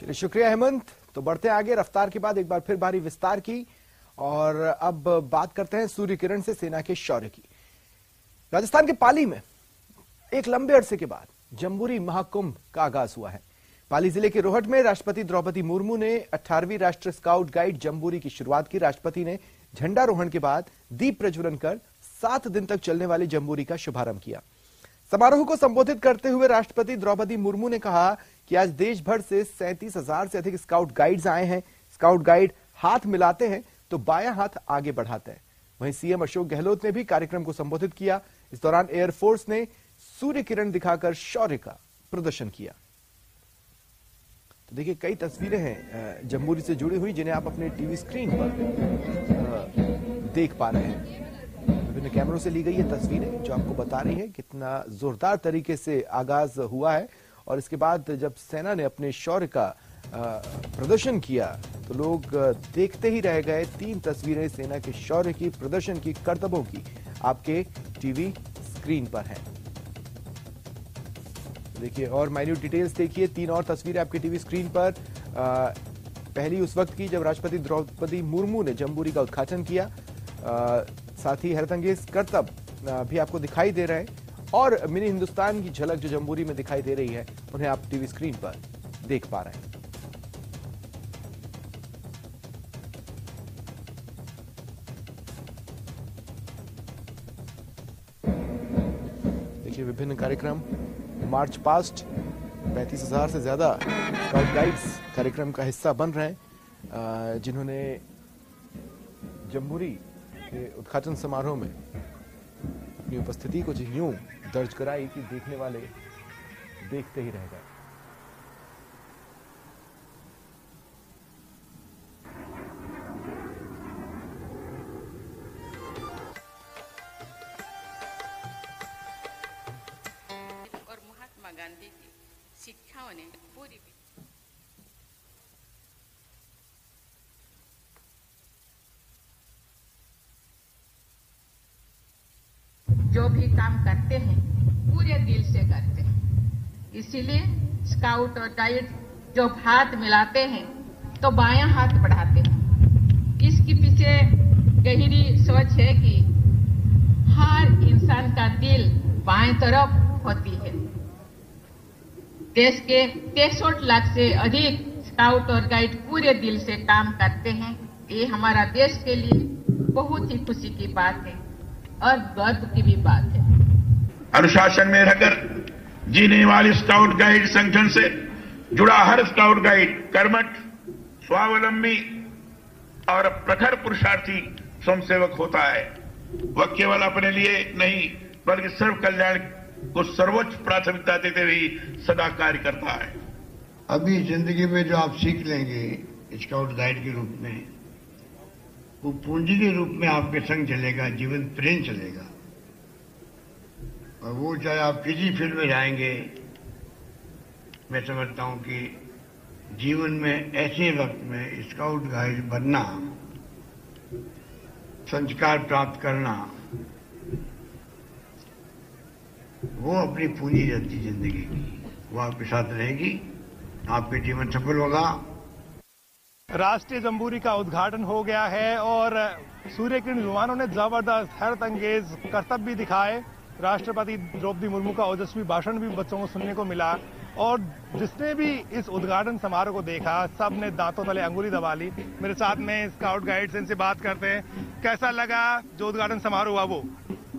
चलिए, शुक्रिया हेमंत। तो बढ़ते आगे, रफ्तार के बाद एक बार फिर भारी विस्तार की और अब बात करते हैं सूर्य किरण से सेना के शौर्य की। राजस्थान के पाली में एक लंबे अरसे के बाद जम्बूरी महाकुंभ का आगाज हुआ है। पाली जिले के रोहट में राष्ट्रपति द्रौपदी मुर्मू ने 18वीं राष्ट्रीय स्काउट गाइड जम्बूरी की शुरुआत की। राष्ट्रपति ने झंडारोहण के बाद दीप प्रज्वलन कर 7 दिन तक चलने वाली जम्बूरी का शुभारंभ किया। समारोह को संबोधित करते हुए राष्ट्रपति द्रौपदी मुर्मू ने कहा कि आज देश भर से 37,000 से अधिक स्काउट गाइड्स आए हैं। स्काउट गाइड हाथ मिलाते हैं तो बायां हाथ आगे बढ़ाते हैं। वहीं सीएम अशोक गहलोत ने भी कार्यक्रम को संबोधित किया। इस दौरान एयरफोर्स ने सूर्य किरण दिखाकर शौर्य का प्रदर्शन किया। तो देखिए, कई तस्वीरें हैं जम्बूरी से जुड़ी हुई जिन्हें आप अपने टीवी स्क्रीन पर देख पा रहे हैं। विभिन्न कैमरों से ली गई ये तस्वीरें जो आपको बता रही है कितना जोरदार तरीके से आगाज हुआ है। और इसके बाद जब सेना ने अपने शौर्य का प्रदर्शन किया तो लोग देखते ही रह गए। 3 तस्वीरें सेना के शौर्य की, प्रदर्शन की, करतबों की आपके टीवी स्क्रीन पर हैं। देखिए और माइन्यूट डिटेल्स देखिए। 3 और तस्वीरें आपके टीवी स्क्रीन पर। पहली उस वक्त की जब राष्ट्रपति द्रौपदी मुर्मू ने जम्बूरी का उद्घाटन किया। साथ ही हैरतअंगेज करतब भी आपको दिखाई दे रहे हैं और मिनी हिंदुस्तान की झलक जो जम्बूरी में दिखाई दे रही है उन्हें आप टीवी स्क्रीन पर देख पा रहे हैं। देखिए विभिन्न कार्यक्रम, मार्च पास्ट, 35,000 से ज्यादा स्काउट गाइड्स कार्यक्रम का हिस्सा बन रहे हैं जिन्होंने जम्बूरी के उद्घाटन समारोह में अपनी उपस्थिति को यूं दर्ज कराई कि देखने वाले देखते ही रह गए। और महात्मा गांधी की शिक्षाओं ने पूरी जो भी काम करते हैं पूरे दिल से करते हैं। इसीलिए स्काउट और गाइड जब हाथ मिलाते हैं तो बायां हाथ बढ़ाते हैं। इसके पीछे गहरी सोच है कि हर इंसान का दिल बाएं तरफ होती है। देश के 63 लाख से अधिक स्काउट और गाइड पूरे दिल से काम करते हैं। ये हमारा देश के लिए बहुत ही खुशी की बात है और गर्व की भी बात है। अनुशासन में रहकर जीने वाली स्काउट गाइड संगठन से जुड़ा हर स्काउट गाइड कर्मठ, स्वावलंबी और प्रखर पुरुषार्थी स्वयंसेवक होता है। वह केवल अपने लिए नहीं बल्कि सर्व कल्याण को सर्वोच्च प्राथमिकता देते हुए सदा कार्य करता है। अभी जिंदगी में जो आप सीख लेंगे स्काउट गाइड के रूप में, वो पूंजी के रूप में आपके संग चलेगा, जीवन प्रेम चलेगा। और वो चाहे आप किसी फील्ड में जाएंगे, मैं समझता हूं कि जीवन में ऐसे वक्त में स्काउट गाइड बनना, संस्कार प्राप्त करना, वो अपनी पूंजी रहती जिंदगी की, वो आपके साथ रहेगी, आपके जीवन सफल होगा। राष्ट्रीय जम्बूरी का उद्घाटन हो गया है और सूर्य किरण विमानों ने जबरदस्त हैरतअंगेज करतब भी दिखाए। राष्ट्रपति द्रौपदी मुर्मू का ओजस्वी भाषण भी बच्चों को सुनने को मिला और जिसने भी इस उद्घाटन समारोह को देखा सब ने दांतों तले अंगुली दबा ली। मेरे साथ में स्काउट गाइड्स, इनसे बात करते हैं। कैसा लगा जो उद्घाटन समारोह हुआ? वो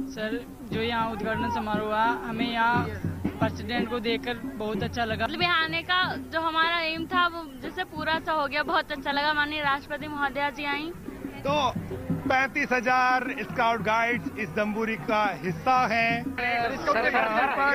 सर, जो यहाँ उद्घाटन समारोह हुआ, हमें यहाँ प्रेसिडेंट को देखकर बहुत अच्छा लगा। यहाँ आने का जो हमारा एम था वो जैसे पूरा सा हो गया, बहुत अच्छा लगा। माननीय राष्ट्रपति महोदया जी आई तो 35,000 स्काउट गाइड्स इस जम्बूरी का हिस्सा हैं।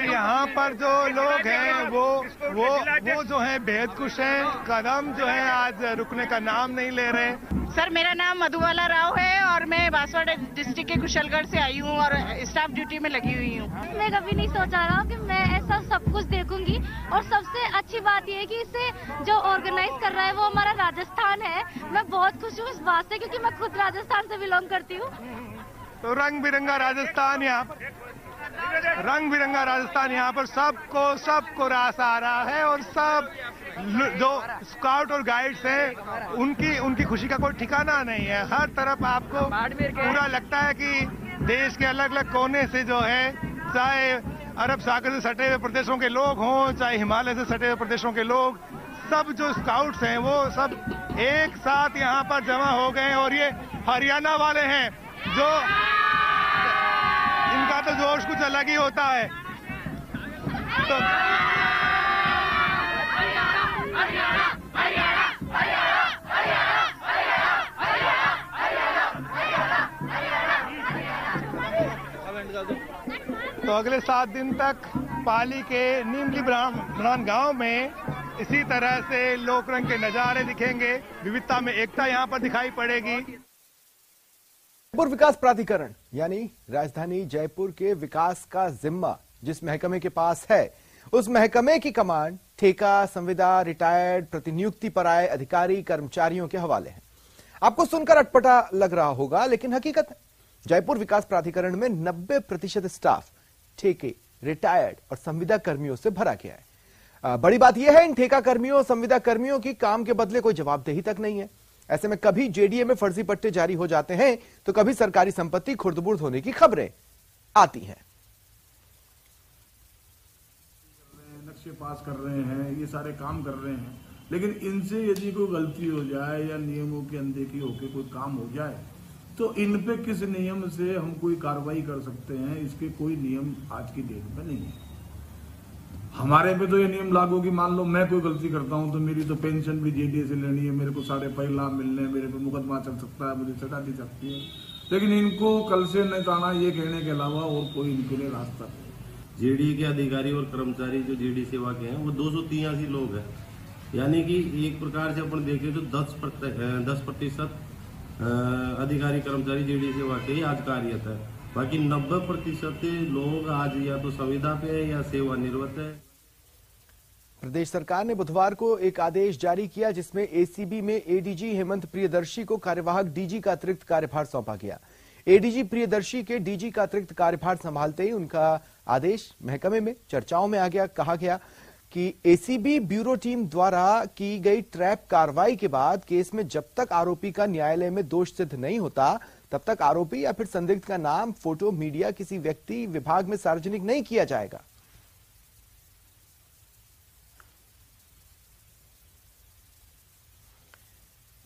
यहाँ पर जो लोग हैं वो जो है बेहद खुश हैं। कदम जो है आज रुकने का नाम नहीं ले रहे। सर, मेरा नाम मधुबाला राव है और मैं बांसवाड़ा डिस्ट्रिक्ट के कुशलगढ़ से आई हूँ और स्टाफ ड्यूटी में लगी हुई हूँ। मैं कभी नहीं सोचा रहा कि मैं ऐसा सब कुछ देखूंगी और सबसे अच्छी बात यह है कि इसे जो ऑर्गेनाइज कर रहा है वो हमारा राजस्थान है। मैं बहुत खुश हूँ इस बात से क्योंकि मैं खुद राजस्थान से बिलोंग करती हूँ। तो रंग बिरंगा राजस्थान यहाँ पर रंग बिरंगा राजस्थान, यहाँ पर सबको रास आ रहा है और सब जो स्काउट और गाइड्स हैं उनकी खुशी का कोई ठिकाना नहीं है। हर तरफ आपको पूरा लगता है कि देश के अलग अलग कोने से जो है, चाहे अरब सागर से सटे हुए प्रदेशों के लोग हों, चाहे हिमालय से सटे हुए प्रदेशों के लोग, सब जो स्काउट्स हैं वो सब एक साथ यहाँ पर जमा हो गए। और ये हरियाणा वाले हैं जो इनका तो जोश कुछ अलग ही होता है। तो अगले 7 दिन तक पाली के नीमली ब्राह्मण गांव में इसी तरह से लोकरंग के नजारे दिखेंगे। विविधता में एकता यहां पर दिखाई पड़ेगी। जयपुर विकास प्राधिकरण यानी राजधानी जयपुर के विकास का जिम्मा जिस महकमे के पास है, उस महकमे की कमांड ठेका, संविदा, रिटायर्ड, प्रतिनियुक्ति पर आए अधिकारी कर्मचारियों के हवाले है। आपको सुनकर अटपटा लग रहा होगा, लेकिन हकीकत है जयपुर विकास प्राधिकरण में 90% स्टाफ ठेके, रिटायर्ड और संविदा कर्मियों से भरा गया है। बड़ी बात यह है, इन ठेका कर्मियों, संविदा कर्मियों की काम के बदले कोई जवाबदेही तक नहीं है। ऐसे में कभी जेडीए में फर्जी पट्टे जारी हो जाते हैं तो कभी सरकारी संपत्ति खुर्द-बुर्द होने की खबरें आती हैं। नक्शे पास कर रहे हैं, ये सारे काम कर रहे हैं, लेकिन इनसे यदि कोई गलती हो जाए या नियमों की अनदेखी होकर कोई काम हो जाए तो इन पे किस नियम से हम कोई कार्रवाई कर सकते हैं, इसके कोई नियम आज की डेट में नहीं है। हमारे पे तो ये नियम लागू कि मान लो मैं कोई गलती करता हूं तो मेरी तो पेंशन भी जेडीए से लेनी है, मेरे को 5.5 लाख मिलने, मेरे पे मुकदमा चल सकता है, मुझे सजा दी सकती है, लेकिन इनको कल से नैताना ये कहने के अलावा और कोई इनके लिए रास्ता नहीं। जेडीए के अधिकारी और कर्मचारी जो जेडीए सेवा के हैं वो 283 लोग हैं, यानी कि एक प्रकार से अपन देखें तो 10% अधिकारी कर्मचारी जेडीए सेवा के ही आज कार्यरत है। बाकी 90% लोग आज या तो संविदा पे है या सेवानिवृत्त है। प्रदेश सरकार ने बुधवार को एक आदेश जारी किया जिसमें एसीबी में एडीजी हेमंत प्रियदर्शी को कार्यवाहक डीजी का अतिरिक्त कार्यभार सौंपा गया। एडीजी प्रियदर्शी के डीजी का अतिरिक्त कार्यभार संभालते ही उनका आदेश महकमे में चर्चाओं में आ गया। कहा गया कि एसीबी ब्यूरो टीम द्वारा की गई ट्रैप कार्रवाई के बाद केस में जब तक आरोपी का न्यायालय में दोष सिद्ध नहीं होता तब तक आरोपी या फिर संदिग्ध का नाम, फोटो, मीडिया, किसी व्यक्ति, विभाग में सार्वजनिक नहीं किया जाएगा।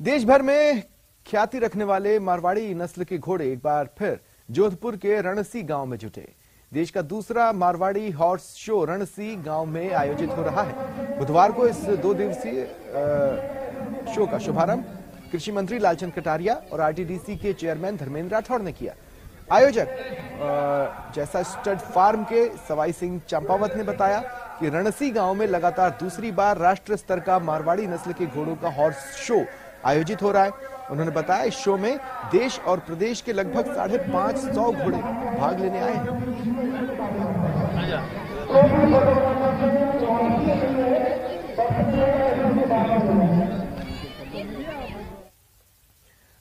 देश भर में ख्याति रखने वाले मारवाड़ी नस्ल के घोड़े एक बार फिर जोधपुर के रणसी गांव में जुटे। देश का दूसरा मारवाड़ी हॉर्स शो रणसी गांव में आयोजित हो रहा है। बुधवार को इस 2 दिवसीय शो का शुभारंभ कृषि मंत्री लालचंद कटारिया और आरटीडीसी के चेयरमैन धर्मेंद्र राठौड़ ने किया। आयोजक जैसा स्टड फार्म के सवाई सिंह चंपावत ने बताया कि रणसी गांव में लगातार दूसरी बार राष्ट्रीय स्तर का मारवाड़ी नस्ल के घोड़ों का हॉर्स शो आयोजित हो रहा है। उन्होंने बताया इस शो में देश और प्रदेश के लगभग 550 घोड़े भाग लेने आए हैं।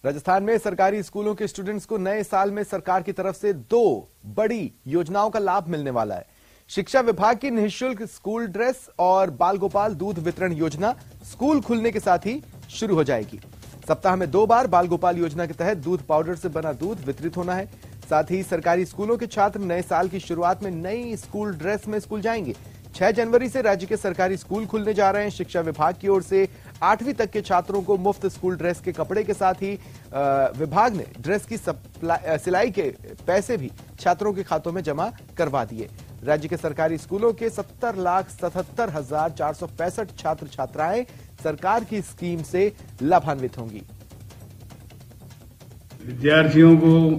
राजस्थान में सरकारी स्कूलों के स्टूडेंट्स को नए साल में सरकार की तरफ से 2 बड़ी योजनाओं का लाभ मिलने वाला है। शिक्षा विभाग की निःशुल्क स्कूल ड्रेस और बाल गोपाल दूध वितरण योजना स्कूल खुलने के साथ ही शुरू हो जाएगी। सप्ताह में 2 बार बाल गोपाल योजना के तहत दूध पाउडर से बना दूध वितरित होना है। साथ ही सरकारी स्कूलों के छात्र नए साल की शुरुआत में नई स्कूल ड्रेस में स्कूल जाएंगे। 6 जनवरी से राज्य के सरकारी स्कूल खुलने जा रहे हैं। शिक्षा विभाग की ओर से 8वीं तक के छात्रों को मुफ्त स्कूल ड्रेस के कपड़े के साथ ही विभाग ने ड्रेस की सिलाई के पैसे भी छात्रों के खातों में जमा करवा दिए। राज्य के सरकारी स्कूलों के 70,77,465 छात्र छात्राएं सरकार की स्कीम से लाभान्वित होंगी। विद्यार्थियों को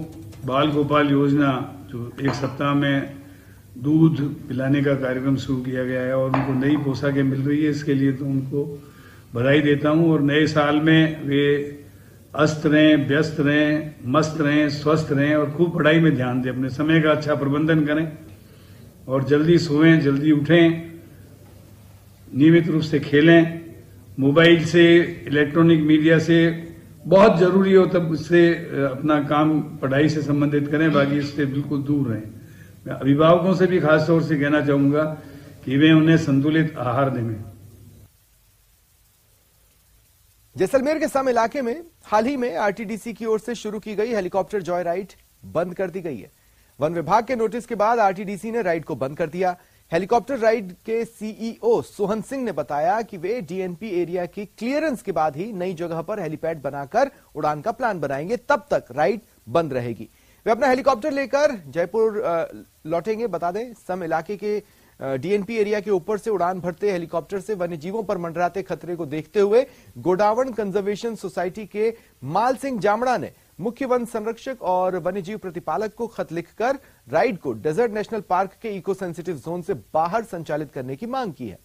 बाल गोपाल योजना जो एक सप्ताह में दूध पिलाने का कार्यक्रम शुरू किया गया है और उनको नई पोशाकें मिल रही है, इसके लिए तो उनको बधाई देता हूं। और नए साल में वे अस्त रहें, व्यस्त रहें, मस्त रहें, स्वस्थ रहें और खूब पढ़ाई में ध्यान दें, अपने समय का अच्छा प्रबंधन करें और जल्दी सोएं, जल्दी उठें, नियमित रूप से खेलें। मोबाइल से, इलेक्ट्रॉनिक मीडिया से बहुत जरूरी हो तब उससे अपना काम पढ़ाई से संबंधित करें, बाकी इससे बिल्कुल दूर रहें। मैं अभिभावकों से भी खास तौर से कहना चाहूंगा कि वे उन्हें संतुलित आहार दें। जैसलमेर के सम इलाके में हाल ही में आरटीडीसी की ओर से शुरू की गई हेलीकॉप्टर जॉय राइड बंद कर दी गई है। वन विभाग के नोटिस के बाद आरटीडीसी ने राइड को बंद कर दिया। हेलीकॉप्टर राइड के सीईओ सोहन सिंह ने बताया कि वे डीएनपी एरिया की क्लियरेंस के बाद ही नई जगह पर हेलीपैड बनाकर उड़ान का प्लान बनाएंगे, तब तक राइड बंद रहेगी। वे अपना हेलीकॉप्टर लेकर जयपुर लौटेंगे। बता दें, सम इलाके के डीएनपी एरिया के ऊपर से उड़ान भरते हेलीकॉप्टर से वन्यजीवों पर मंडराते खतरे को देखते हुए गोडावण कंजर्वेशन सोसाइटी के माल सिंह जामड़ा ने मुख्य वन संरक्षक और वन्यजीव प्रतिपालक को खत लिखकर राइड को डेजर्ट नेशनल पार्क के इको सेंसिटिव जोन से बाहर संचालित करने की मांग की है।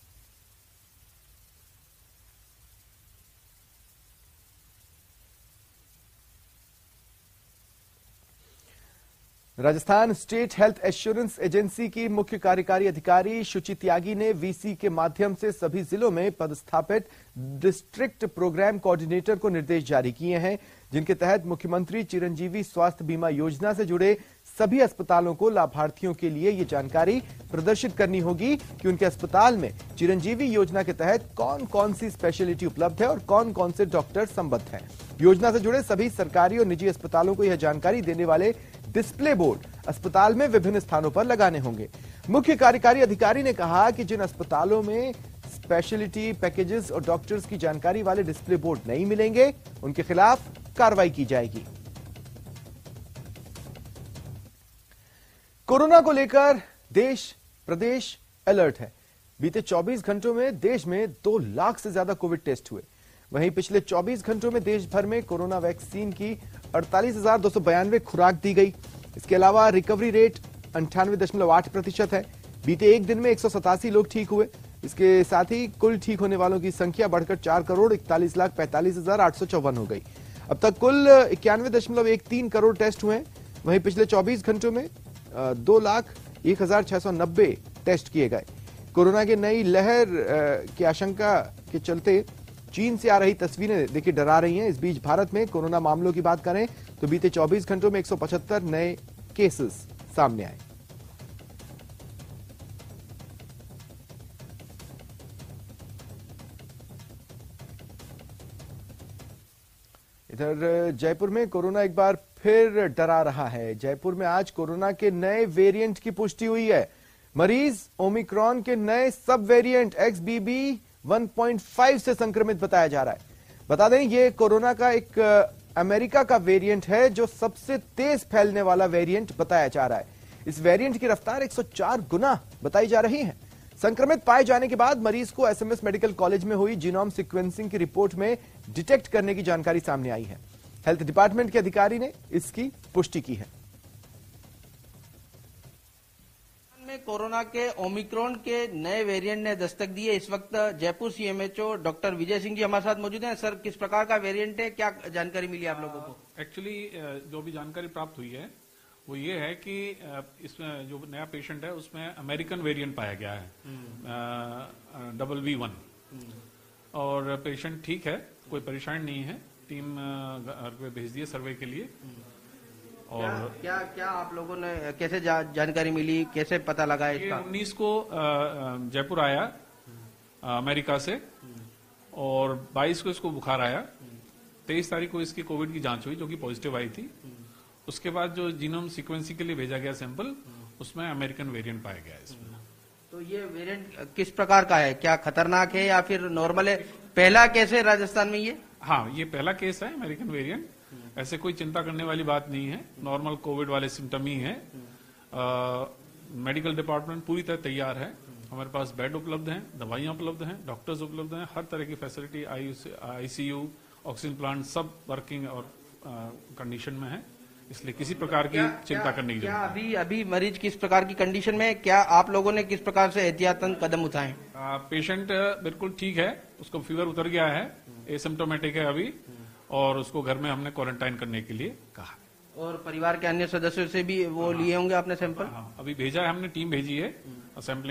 Rajasthan state health assurance agency की मुख्य कार्यकारी अधिकारी शुचि त्यागी ने वीसी के माध्यम से सभी जिलों में पदस्थापित डिस्ट्रिक्ट प्रोग्राम कोऑर्डिनेटर को निर्देश जारी किए हैं, जिनके तहत मुख्यमंत्री चिरंजीवी स्वास्थ्य बीमा योजना से जुड़े सभी अस्पतालों को लाभार्थियों के लिए ये जानकारी प्रदर्शित करनी होगी कि उनके अस्पताल में चिरंजीवी योजना के तहत कौन कौन सी स्पेशलिटी उपलब्ध है और कौन कौन से डॉक्टर संबद्ध हैं। योजना से जुड़े सभी सरकारी और निजी अस्पतालों को यह जानकारी देने वाले डिस्प्ले बोर्ड अस्पताल में विभिन्न स्थानों पर लगाने होंगे। मुख्य कार्यकारी अधिकारी ने कहा कि जिन अस्पतालों में स्पेशलिटी पैकेजेस और डॉक्टर्स की जानकारी वाले डिस्प्ले बोर्ड नहीं मिलेंगे, उनके खिलाफ कार्रवाई की जाएगी। कोरोना को लेकर देश प्रदेश अलर्ट है। बीते 24 घंटों में देश में 2 लाख से ज्यादा कोविड टेस्ट हुए। वहीं पिछले 24 घंटों में देश भर में कोरोना वैक्सीन की 48,292 खुराक दी गई। इसके अलावा रिकवरी रेट 98.8% है। बीते एक दिन में 187 लोग ठीक हुए। इसके साथ ही कुल ठीक होने वालों की संख्या बढ़कर 4,41,45,854 हो गई। अब तक कुल 91.13 करोड़ टेस्ट हुए हैं। वहीं पिछले 24 घंटों में 2,01,690 टेस्ट किए गए। कोरोना की नई लहर की आशंका के चलते चीन से आ रही तस्वीरें देखिए डरा रही हैं। इस बीच भारत में कोरोना मामलों की बात करें तो बीते 24 घंटों में 175 नए केसेस सामने आए। इधर जयपुर में कोरोना एक बार फिर डरा रहा है। जयपुर में आज कोरोना के नए वेरिएंट की पुष्टि हुई है। मरीज ओमिक्रॉन के नए सब वेरिएंट XBB.1.5 से संक्रमित बताया जा रहा है। बता दें, ये कोरोना का एक अमेरिका का वेरिएंट है जो सबसे तेज फैलने वाला वेरिएंट बताया जा रहा है। इस वेरिएंट की रफ्तार 104 गुना बताई जा रही है। संक्रमित पाए जाने के बाद मरीज को एसएमएस मेडिकल कॉलेज में हुई जीनोम सीक्वेंसिंग की रिपोर्ट में डिटेक्ट करने की जानकारी सामने आई है। हेल्थ डिपार्टमेंट के अधिकारी ने इसकी पुष्टि की है। कोरोना के ओमिक्रॉन के नए वेरिएंट ने दस्तक दी है। इस वक्त जयपुर सीएमएचओ डॉक्टर विजय सिंह जी हमारे साथ मौजूद हैं। सर, किस प्रकार का वेरिएंट है, क्या जानकारी मिली आप लोगों को? एक्चुअली जो भी जानकारी प्राप्त हुई है वो ये है कि इसमें जो नया पेशेंट है उसमें अमेरिकन वेरिएंट पाया गया है, BB.1, और पेशेंट ठीक है, कोई परेशानी नहीं है। टीम घर पे भेज दी है सर्वे के लिए। और क्या आप लोगों ने कैसे जानकारी मिली, कैसे पता लगा इसका? 19 को जयपुर आया अमेरिका से और 22 को इसको बुखार आया। 23 तारीख को इसकी कोविड की जांच हुई जो कि पॉजिटिव आई थी। उसके बाद जो जीनोम सीक्वेंसिंग के लिए भेजा गया सैंपल, उसमें अमेरिकन वेरिएंट पाया गया इसमें। तो ये वेरिएंट किस प्रकार का है, क्या खतरनाक है या फिर नॉर्मल है? पहला केस है राजस्थान में ये? हाँ, ये पहला केस है अमेरिकन वेरिएंट। ऐसे कोई चिंता करने वाली बात नहीं है, नॉर्मल कोविड वाले सिम्टम ही है। मेडिकल डिपार्टमेंट पूरी तरह तैयार है। हमारे पास बेड उपलब्ध हैं, दवाइयां उपलब्ध हैं, डॉक्टर्स उपलब्ध हैं, हर तरह की फैसिलिटी, ICU, ऑक्सीजन प्लांट सब वर्किंग और कंडीशन में है। इसलिए किसी प्रकार की चिंता करने की जरूरत नहीं। अभी मरीज किस प्रकार की कंडीशन में है, क्या आप लोगों ने किस प्रकार से एहतियातन कदम उठाए? पेशेंट बिल्कुल ठीक है, उसको फीवर उतर गया है, एसिम्प्टोमेटिक है अभी, और उसको घर में हमने क्वारंटाइन करने के लिए कहा। और परिवार के अन्य सदस्यों से भी वो लिए होंगे आपने सैंपल? अभी भेजा है हमने, टीम भेजी है सैंपलिंग